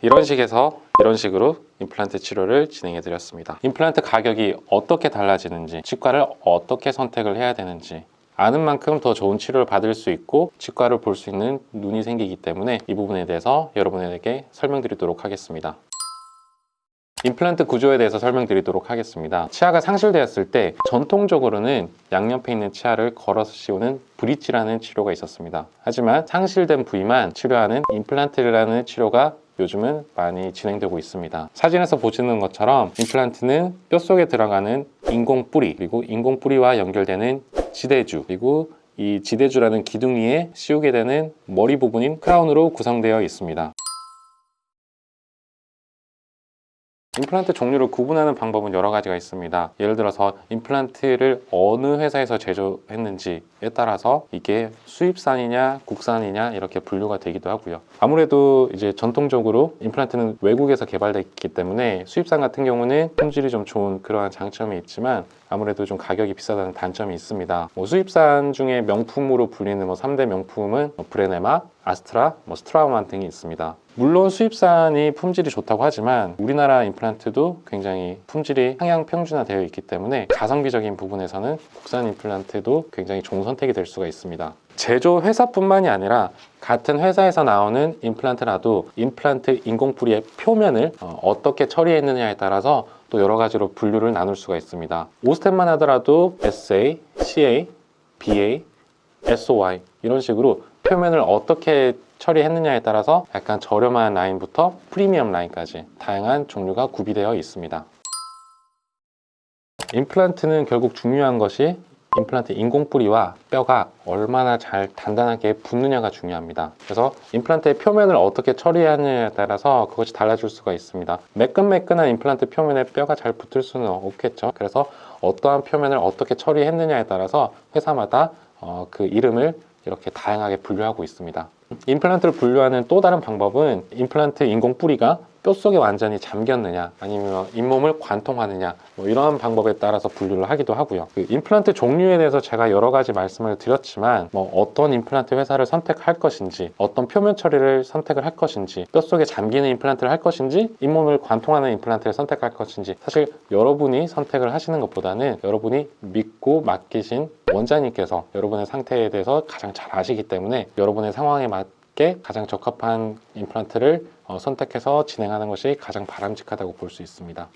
이런 식으로 임플란트 치료를 진행해 드렸습니다. 임플란트 가격이 어떻게 달라지는지, 치과를 어떻게 선택을 해야 되는지 아는 만큼 더 좋은 치료를 받을 수 있고 치과를 볼 수 있는 눈이 생기기 때문에 이 부분에 대해서 여러분에게 설명드리도록 하겠습니다. 임플란트 구조에 대해서 설명드리도록 하겠습니다. 치아가 상실되었을 때 전통적으로는 양옆에 있는 치아를 걸어서 씌우는 브릿지라는 치료가 있었습니다. 하지만 상실된 부위만 치료하는 임플란트라는 치료가 요즘은 많이 진행되고 있습니다. 사진에서 보시는 것처럼 임플란트는 뼛속에 들어가는 인공뿌리, 그리고 인공뿌리와 연결되는 지대주, 그리고 이 지대주라는 기둥 위에 씌우게 되는 머리 부분인 크라운으로 구성되어 있습니다. 임플란트 종류를 구분하는 방법은 여러 가지가 있습니다. 예를 들어서 임플란트를 어느 회사에서 제조했는지에 따라서 이게 수입산이냐 국산이냐 이렇게 분류가 되기도 하고요. 아무래도 이제 전통적으로 임플란트는 외국에서 개발됐기 때문에 수입산 같은 경우는 품질이 좀 좋은 그러한 장점이 있지만 아무래도 좀 가격이 비싸다는 단점이 있습니다. 수입산 중에 명품으로 불리는 3대 명품은 브레네마, 아스트라, 스트라우만 등이 있습니다. 물론 수입산이 품질이 좋다고 하지만 우리나라 임플란트도 굉장히 품질이 상향 평준화되어 있기 때문에 가성비적인 부분에서는 국산 임플란트도 굉장히 좋은 선택이 될 수가 있습니다. 제조 회사뿐만이 아니라 같은 회사에서 나오는 임플란트라도 임플란트 인공뿌리의 표면을 어떻게 처리했느냐에 따라서 또 여러 가지로 분류를 나눌 수가 있습니다. 오스템만 하더라도 SA, CA, BA, SOI 이런 식으로 표면을 어떻게 처리했느냐에 따라서 약간 저렴한 라인부터 프리미엄 라인까지 다양한 종류가 구비되어 있습니다. 임플란트는 결국 중요한 것이 임플란트 인공뿌리와 뼈가 얼마나 잘 단단하게 붙느냐가 중요합니다. 그래서 임플란트의 표면을 어떻게 처리하느냐에 따라서 그것이 달라질 수가 있습니다. 매끈매끈한 임플란트 표면에 뼈가 잘 붙을 수는 없겠죠. 그래서 어떠한 표면을 어떻게 처리했느냐에 따라서 회사마다 그 이름을 이렇게 다양하게 분류하고 있습니다. 임플란트를 분류하는 또 다른 방법은 임플란트 인공뿌리가 뼛속에 완전히 잠겼느냐 아니면 잇몸을 관통하느냐 이런 방법에 따라서 분류를 하기도 하고요. 그 임플란트 종류에 대해서 제가 여러 가지 말씀을 드렸지만 어떤 임플란트 회사를 선택할 것인지, 어떤 표면 처리를 선택을 할 것인지, 뼛속에 잠기는 임플란트를 할 것인지, 잇몸을 관통하는 임플란트를 선택할 것인지 사실 여러분이 선택을 하시는 것보다는 여러분이 믿고 맡기신 원장님께서 여러분의 상태에 대해서 가장 잘 아시기 때문에 여러분의 상황에 맞게 가장 적합한 임플란트를 선택해서 진행하는 것이 가장 바람직하다고 볼 수 있습니다.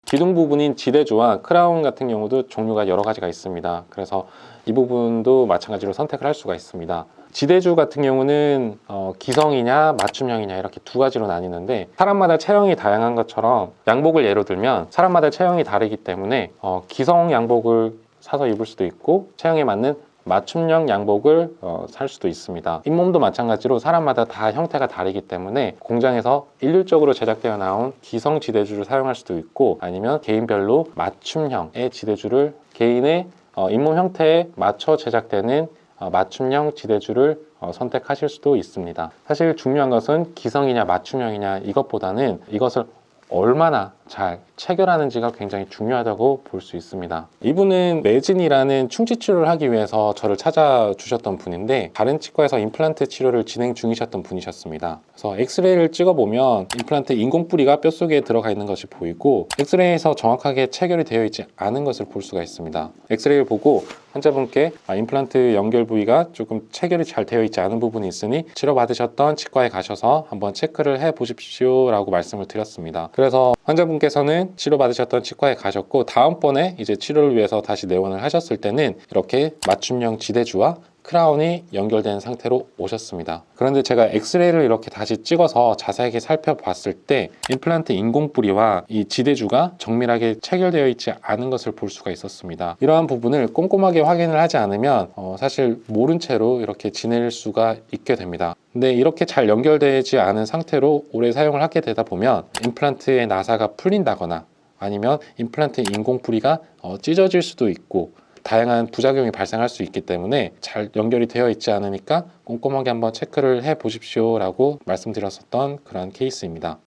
기둥 부분인 지대주와 크라운 같은 경우도 종류가 여러 가지가 있습니다. 그래서 이 부분도 마찬가지로 선택을 할 수가 있습니다. 지대주 같은 경우는 기성이냐 맞춤형이냐 이렇게 두 가지로 나뉘는데 사람마다 체형이 다양한 것처럼 양복을 예로 들면 사람마다 체형이 다르기 때문에 기성 양복을 사서 입을 수도 있고 체형에 맞는 맞춤형 양복을 살 수도 있습니다. 잇몸도 마찬가지로 사람마다 다 형태가 다르기 때문에 공장에서 일률적으로 제작되어 나온 기성 지대주를 사용할 수도 있고 아니면 개인별로 맞춤형의 지대주를 개인의 잇몸 형태에 맞춰 제작되는 맞춤형 지대주를 선택하실 수도 있습니다. 사실 중요한 것은 기성이냐 맞춤형이냐 이것보다는 이것을 얼마나 잘 체결하는지가 굉장히 중요하다고 볼 수 있습니다. 이분은 매진이라는 충치 치료를 하기 위해서 저를 찾아주셨던 분인데 다른 치과에서 임플란트 치료를 진행 중이셨던 분이셨습니다. 그래서 엑스레이를 찍어보면 임플란트 인공뿌리가 뼛속에 들어가 있는 것이 보이고 엑스레이에서 정확하게 체결이 되어 있지 않은 것을 볼 수가 있습니다. 엑스레이를 보고 환자분께 임플란트 연결 부위가 조금 체결이 잘 되어 있지 않은 부분이 있으니 치료받으셨던 치과에 가셔서 한번 체크를 해 보십시오 라고 말씀을 드렸습니다. 그래서 환자분께서는 치료받으셨던 치과에 가셨고 다음번에 이제 치료를 위해서 다시 내원을 하셨을 때는 이렇게 맞춤형 지대주와 크라운이 연결된 상태로 오셨습니다. 그런데 제가 엑스레이를 이렇게 다시 찍어서 자세하게 살펴봤을 때 임플란트 인공뿌리와 이 지대주가 정밀하게 체결되어 있지 않은 것을 볼 수가 있었습니다. 이러한 부분을 꼼꼼하게 확인을 하지 않으면 사실 모른 채로 이렇게 지낼 수가 있게 됩니다. 근데 이렇게 잘 연결되지 않은 상태로 오래 사용을 하게 되다 보면 임플란트의 나사가 풀린다거나 아니면 임플란트 인공뿌리가 찢어질 수도 있고 다양한 부작용이 발생할 수 있기 때문에 잘 연결이 되어 있지 않으니까 꼼꼼하게 한번 체크를 해 보십시오 라고 말씀드렸었던 그런 케이스입니다.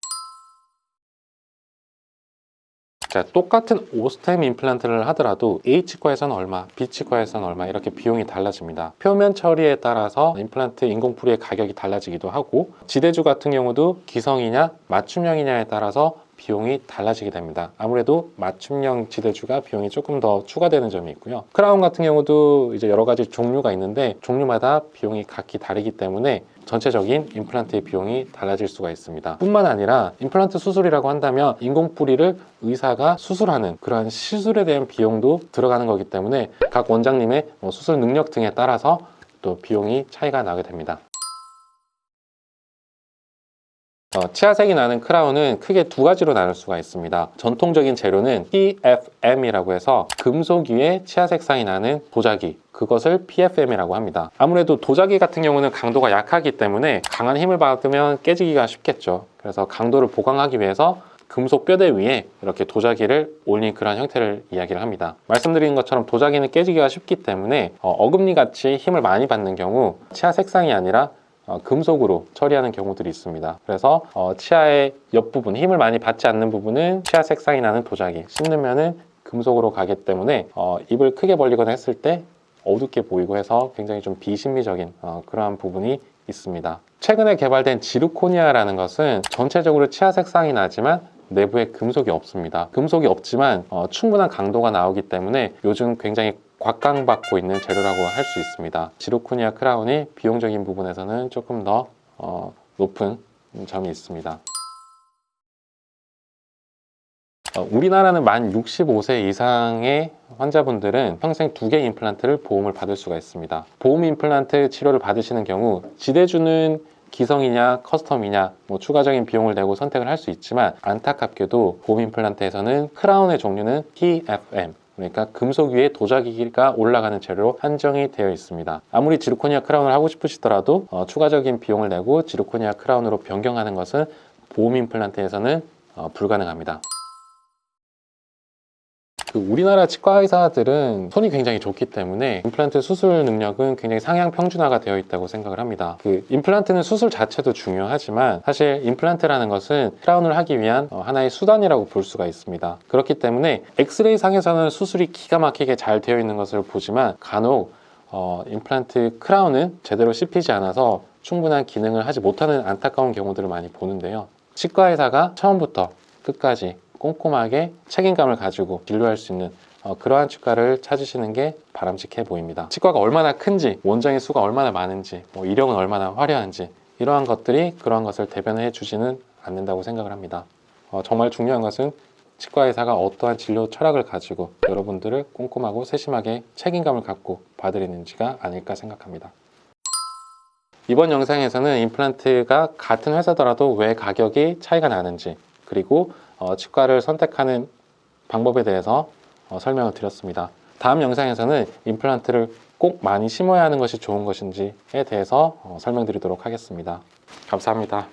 자, 똑같은 O스템 임플란트를 하더라도 A치과에서는 얼마, B치과에서는 얼마 이렇게 비용이 달라집니다. 표면 처리에 따라서 임플란트 인공풀이의 가격이 달라지기도 하고, 지대주 같은 경우도 기성이냐 맞춤형이냐에 따라서 비용이 달라지게 됩니다. 아무래도 맞춤형 지대주가 비용이 조금 더 추가되는 점이 있고요. 크라운 같은 경우도 이제 여러 가지 종류가 있는데 종류마다 비용이 각기 다르기 때문에 전체적인 임플란트의 비용이 달라질 수가 있습니다. 뿐만 아니라 임플란트 수술이라고 한다면 인공뿌리를 의사가 수술하는 그러한 시술에 대한 비용도 들어가는 거기 때문에 각 원장님의 수술 능력 등에 따라서 또 비용이 차이가 나게 됩니다. 치아색이 나는 크라운은 크게 두 가지로 나눌 수가 있습니다. 전통적인 재료는 PFM이라고 해서 금속 위에 치아 색상이 나는 도자기, 그것을 PFM이라고 합니다. 아무래도 도자기 같은 경우는 강도가 약하기 때문에 강한 힘을 받으면 깨지기가 쉽겠죠. 그래서 강도를 보강하기 위해서 금속 뼈대 위에 이렇게 도자기를 올린 그런 형태를 이야기를 합니다. 말씀드린 것처럼 도자기는 깨지기가 쉽기 때문에 어금니 같이 힘을 많이 받는 경우 치아 색상이 아니라 금속으로 처리하는 경우들이 있습니다. 그래서 치아의 옆부분, 힘을 많이 받지 않는 부분은 치아 색상이 나는 도자기, 씹으면은 금속으로 가기 때문에 입을 크게 벌리거나 했을 때 어둡게 보이고 해서 굉장히 좀 비심미적인 그러한 부분이 있습니다. 최근에 개발된 지르코니아라는 것은 전체적으로 치아 색상이 나지만 내부에 금속이 없습니다. 금속이 없지만 충분한 강도가 나오기 때문에 요즘 굉장히 곽강받고 있는 재료라고 할 수 있습니다. 지르코니아 크라운이 비용적인 부분에서는 조금 더 높은 점이 있습니다. 우리나라는 만 65세 이상의 환자분들은 평생 2개 임플란트를 보험을 받을 수가 있습니다. 보험 임플란트 치료를 받으시는 경우 지대주는 기성이냐 커스텀이냐 추가적인 비용을 내고 선택을 할 수 있지만 안타깝게도 보험 임플란트에서는 크라운의 종류는 PFM, 그러니까 금속 위에 도자기가 올라가는 재료로 한정이 되어 있습니다. 아무리 지르코니아 크라운을 하고 싶으시더라도 추가적인 비용을 내고 지르코니아 크라운으로 변경하는 것은 보험 임플란트에서는 불가능합니다. 우리나라 치과 의사들은 손이 굉장히 좋기 때문에 임플란트 수술 능력은 굉장히 상향 평준화가 되어 있다고 생각을 합니다. 임플란트는 수술 자체도 중요하지만 사실 임플란트라는 것은 크라운을 하기 위한 하나의 수단이라고 볼 수가 있습니다. 그렇기 때문에 엑스레이 상에서는 수술이 기가 막히게 잘 되어 있는 것을 보지만 간혹 임플란트 크라운은 제대로 씹히지 않아서 충분한 기능을 하지 못하는 안타까운 경우들을 많이 보는데요. 치과 의사가 처음부터 끝까지 꼼꼼하게 책임감을 가지고 진료할 수 있는 그러한 치과를 찾으시는 게 바람직해 보입니다. 치과가 얼마나 큰지, 원장의 수가 얼마나 많은지, 이력은 얼마나 화려한지 이러한 것들이 그러한 것을 대변해 주지는 않는다고 생각을 합니다. 정말 중요한 것은 치과 의사가 어떠한 진료 철학을 가지고 여러분들을 꼼꼼하고 세심하게 책임감을 갖고 봐드리는지가 아닐까 생각합니다. 이번 영상에서는 임플란트가 같은 회사더라도 왜 가격이 차이가 나는지, 그리고 치과를 선택하는 방법에 대해서 설명을 드렸습니다. 다음 영상에서는 임플란트를 꼭 많이 심어야 하는 것이 좋은 것인지에 대해서 설명드리도록 하겠습니다. 감사합니다.